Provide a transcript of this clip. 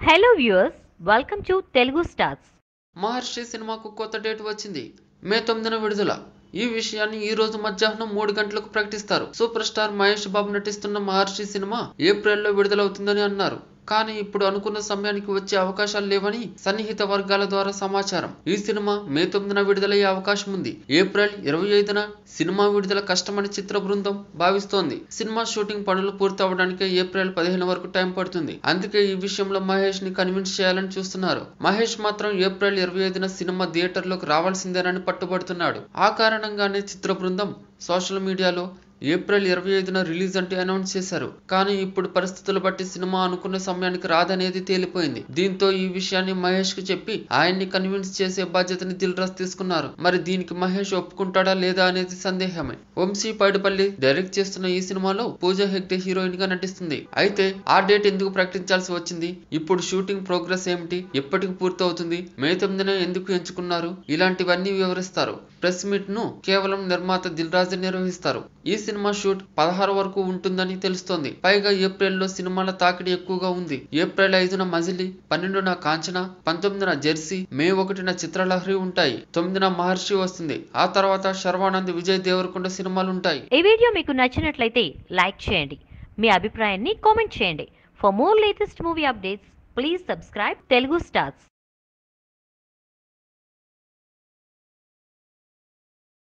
Hello viewers, welcome to Telugu stars. Maharshi సినిమాకు కొత్త date వచ్చింది. మే 9న విడుదల. ఈ విషయాన్ని ఈ రోజు మధ్యాహ్నం 3 గంటలకు ప్రకటిస్తారు. సూపర్ స్టార్ మహేష్ బాబు నటిస్తున్న మహర్షి సినిమా ఏప్రిల్లో విడుదలవుతుందని అన్నారు. కానీ ఇప్పుడు అనుకున్న సమయానికి వచ్చే అవకాశాలు లేవని సన్నిహిత వర్గాల ద్వారా సమాచారం. ఈ సినిమా మే 9న విడుదలయ్యే అవకాశం ఉంది. ఏప్రిల్ 25న సినిమా విడుదల కష్టమని చిత్ర బృందం భావిస్తోంది. సినిమా షూటింగ్ పనులు పూర్తి అవడానికి ఏప్రిల్ 15 వరకు టైం పడుతుంది. అందుకే ఈ విషయంలో మహేష్ ని కన్విన్స్ చేయాలని చూస్తున్నారు. మహేష్ మాత్రం ఏప్రిల్ 25న సినిమా థియేటర్లోకి రావాల్సిందేనని పట్టుబడుతున్నాడు. ఆ కారణంగానే చిత్ర బృందం సోషల్ మీడియాలో ఏప్రిల్ 25న రిలీజ్ అంటే అనౌన్స్ చేశారు. కానీ ఇప్పుడు పరిస్థితులు బట్టి సినిమా అనుకున్న సమయానికి రాదనేది తేలిపోయింది. దీంతో ఈ విషయాన్ని మహేష్ కు చెప్పి ఆయన్ని కన్విన్స్ చేసే బాధ్యతని దిల్ రాజు తీసుకున్నారు. మరి దీనికి మహేష్ ఒప్పుకుంటాడా లేదా అనేది సందేహమే. వంశీ పైడిపల్లి డైరెక్ట్ చేస్తున్న ఈ సినిమాలో పూజా హెగ్డే హీరోయిన్ గా నటిస్తుంది. అయితే ఆ డేట్ ఎందుకు ప్రకటించాల్సి వచ్చింది? ఇప్పుడు షూటింగ్ ప్రోగ్రెస్ ఏమిటి? ఎప్పటికి పూర్తవుతుంది? మే 9న ఎందుకు ఎంచుకున్నారు? ఇలాంటివన్నీ వివరిస్తారు. ప్రెస్ మీట్ ను కేవలం నిర్మాత దిల్ రాజు నిర్వహిస్తారు. ఈ సినిమా షూట్ 16 వరకు ఉంటుందని తెలుస్తోంది. పైగా ఏప్రిల్లో సినిమాల తాకిడి ఎక్కువగా ఉంది. ఏప్రిల్ 5న మజిలీ, 12న కాంచన, 19న జెర్సీ, మే 1న చిత్రలహరి ఉంటాయి. 9న మహర్షి వస్తుంది. ఆ తర్వాత శర్వానంద్, విజయ్ దేవరకొండ సినిమాలుంటాయి. ఈ వీడియో మీకు నచ్చినట్లయితే లైక్ చేయండి, మీ అభిప్రాయాన్ని కామెంట్ చేయండి. For more latest movie updates please subscribe Telugu stars.